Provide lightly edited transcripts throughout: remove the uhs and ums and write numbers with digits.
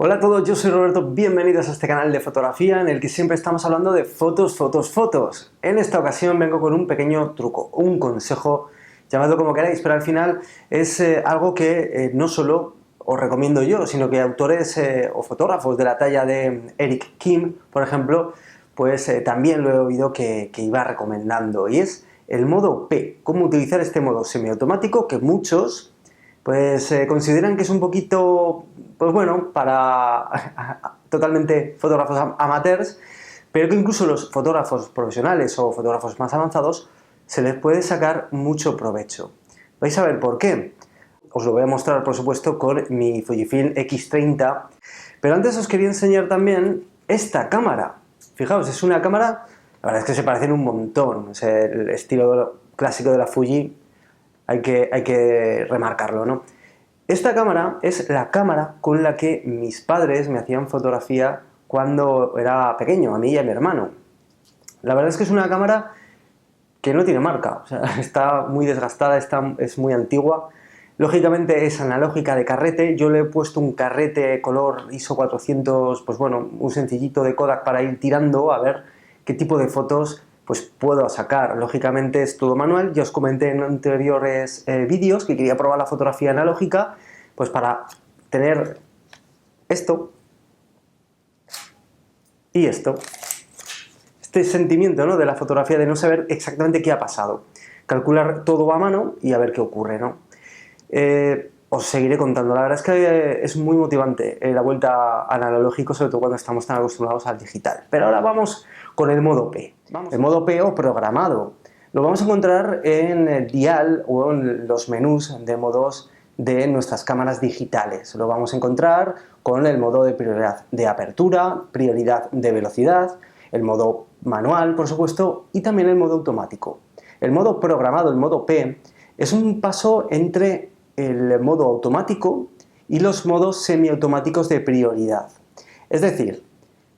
Hola a todos, yo soy Roberto, bienvenidos a este canal de fotografía en el que siempre estamos hablando de fotos, fotos, fotos. En esta ocasión vengo con un pequeño truco, un consejo, llamadlo como queráis, pero al final es algo que no solo os recomiendo yo, sino que autores o fotógrafos de la talla de Eric Kim, por ejemplo, pues también lo he oído que iba recomendando, y es el modo P, cómo utilizar este modo semiautomático que muchos pues consideran que es un poquito, pues bueno, para totalmente fotógrafos amateurs, pero que incluso los fotógrafos profesionales o fotógrafos más avanzados se les puede sacar mucho provecho. Vais a ver por qué. Os lo voy a mostrar, por supuesto, con mi Fujifilm X30, pero antes os quería enseñar también esta cámara. Fijaos, es una cámara, la verdad es que se parecen un montón, o sea, el estilo clásico de la Fuji hay que remarcarlo, ¿no? Esta cámara es la cámara con la que mis padres me hacían fotografía cuando era pequeño, a mí y a mi hermano. La verdad es que es una cámara que no tiene marca, o sea, está muy desgastada, es muy antigua. Lógicamente es analógica de carrete, yo le he puesto un carrete color ISO 400, pues bueno, un sencillito de Kodak para ir tirando a ver qué tipo de fotos pues puedo sacar. Lógicamente es todo manual, ya os comenté en anteriores vídeos que quería probar la fotografía analógica, pues para tener esto y esto. Este sentimiento, ¿no?, de la fotografía, de no saber exactamente qué ha pasado. Calcular todo a mano y a ver qué ocurre, ¿no? Os seguiré contando. La verdad es que es muy motivante la vuelta al analógico, sobre todo cuando estamos tan acostumbrados al digital. Pero ahora vamos con el modo P. El modo P o programado. Lo vamos a encontrar en el dial o en los menús de modos de nuestras cámaras digitales. Lo vamos a encontrar con el modo de prioridad de apertura, prioridad de velocidad, el modo manual, por supuesto, y también el modo automático. El modo programado, el modo P, es un paso entre el modo automático y los modos semiautomáticos de prioridad. Es decir,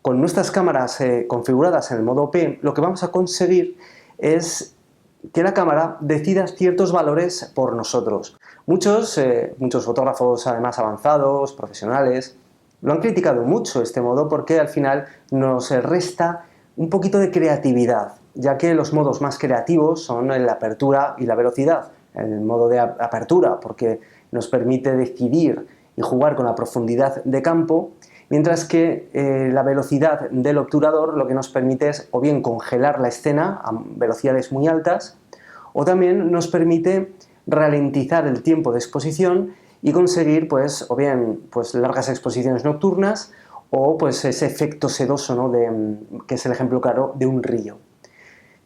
con nuestras cámaras configuradas en el modo P, lo que vamos a conseguir es que la cámara decida ciertos valores por nosotros. Muchos fotógrafos, además avanzados, profesionales, lo han criticado mucho este modo porque al final nos resta un poquito de creatividad, ya que los modos más creativos son la apertura y la velocidad. El modo de apertura porque nos permite decidir y jugar con la profundidad de campo, mientras que la velocidad del obturador lo que nos permite es o bien congelar la escena a velocidades muy altas, o también nos permite ralentizar el tiempo de exposición y conseguir pues o bien pues largas exposiciones nocturnas o pues ese efecto sedoso, ¿no?, que es el ejemplo claro de un río.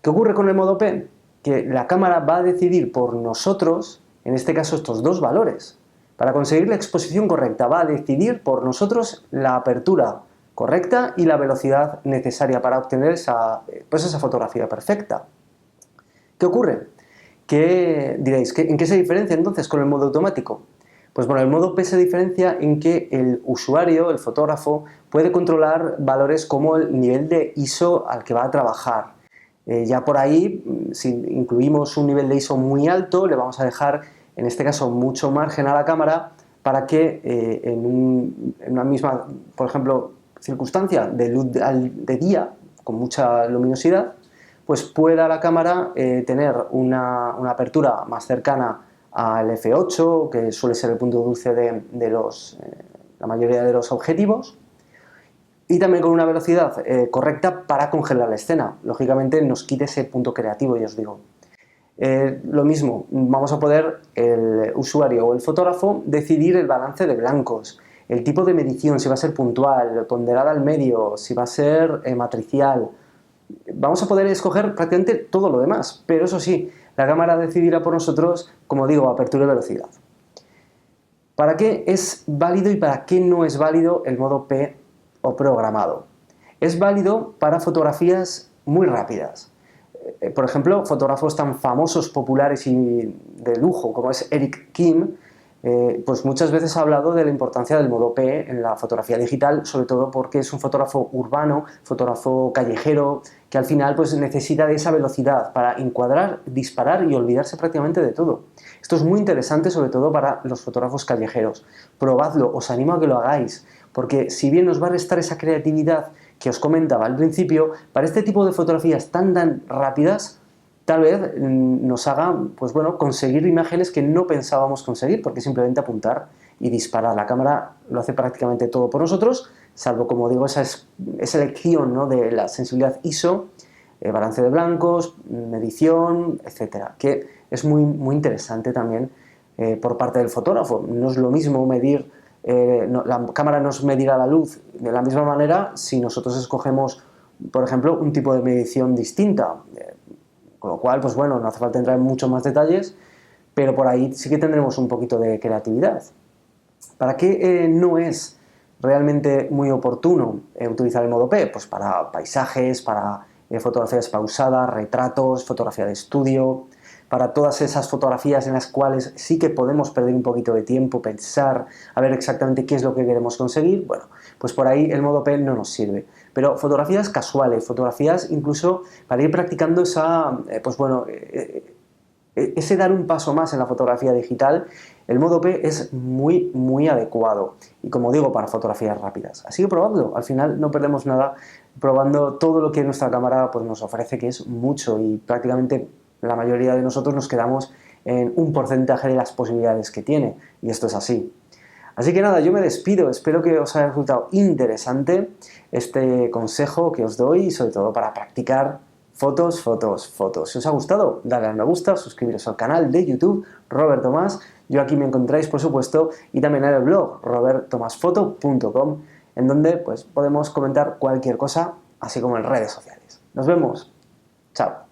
¿Qué ocurre con el modo P? Que la cámara va a decidir por nosotros, en este caso estos dos valores. Para conseguir la exposición correcta va a decidir por nosotros la apertura correcta y la velocidad necesaria para obtener esa fotografía perfecta. ¿Qué ocurre? ¿Qué diréis? ¿En qué se diferencia entonces con el modo automático? Pues bueno, el modo P se diferencia en que el usuario, el fotógrafo, puede controlar valores como el nivel de ISO al que va a trabajar. Ya por ahí, si incluimos un nivel de ISO muy alto, le vamos a dejar, en este caso, mucho margen a la cámara para que en una misma, por ejemplo, circunstancia de luz de día, con mucha luminosidad, pues pueda la cámara tener una apertura más cercana al f8, que suele ser el punto dulce de la mayoría de los objetivos, y también con una velocidad correcta para congelar la escena. Lógicamente nos quite ese punto creativo, ya os digo. Lo mismo, vamos a poder, el usuario o el fotógrafo, decidir el balance de blancos, el tipo de medición, si va a ser puntual, ponderada al medio, si va a ser matricial. Vamos a poder escoger prácticamente todo lo demás, pero eso sí, la cámara decidirá por nosotros, como digo, apertura y velocidad. ¿Para qué es válido y para qué no es válido el modo P o programado? Es válido para fotografías muy rápidas. Por ejemplo, fotógrafos tan famosos, populares y de lujo como es Eric Kim, pues muchas veces ha hablado de la importancia del modo P en la fotografía digital, sobre todo porque es un fotógrafo urbano, fotógrafo callejero, que al final pues necesita de esa velocidad para encuadrar, disparar y olvidarse prácticamente de todo. Esto es muy interesante, sobre todo para los fotógrafos callejeros. Probadlo, os animo a que lo hagáis, porque si bien nos va a restar esa creatividad que os comentaba al principio, para este tipo de fotografías tan rápidas, tal vez nos haga, pues bueno, conseguir imágenes que no pensábamos conseguir, porque simplemente apuntar y disparar. La cámara lo hace prácticamente todo por nosotros, salvo, como digo, esa elección, ¿no?, de la sensibilidad ISO, balance de blancos, medición, etcétera, que es muy interesante también por parte del fotógrafo. No es lo mismo medir, la cámara nos medirá la luz de la misma manera si nosotros escogemos, por ejemplo, un tipo de medición distinta. Con lo cual, pues bueno, no hace falta entrar en muchos más detalles, pero por ahí sí que tendremos un poquito de creatividad. ¿Para qué no es realmente muy oportuno utilizar el modo P? Pues para paisajes, para fotografías pausadas, retratos, fotografía de estudio, para todas esas fotografías en las cuales sí que podemos perder un poquito de tiempo, pensar, a ver exactamente qué es lo que queremos conseguir. Bueno, pues por ahí el modo P no nos sirve. Pero fotografías casuales, fotografías incluso para ir practicando esa, pues bueno, ese dar un paso más en la fotografía digital, el modo P es muy adecuado. Y como digo, para fotografías rápidas. Así que probadlo, al final no perdemos nada probando todo lo que nuestra cámara pues, nos ofrece, que es mucho, y prácticamente la mayoría de nosotros nos quedamos en un porcentaje de las posibilidades que tiene, y esto es así. Así que nada, yo me despido, espero que os haya resultado interesante este consejo que os doy, sobre todo para practicar fotos. Si os ha gustado, dale al me gusta, suscribiros al canal de YouTube Robert Tomás. Yo aquí me encontráis, por supuesto, y también en el blog roberttomasfoto.com, en donde pues, podemos comentar cualquier cosa, así como en redes sociales. Nos vemos. Chao.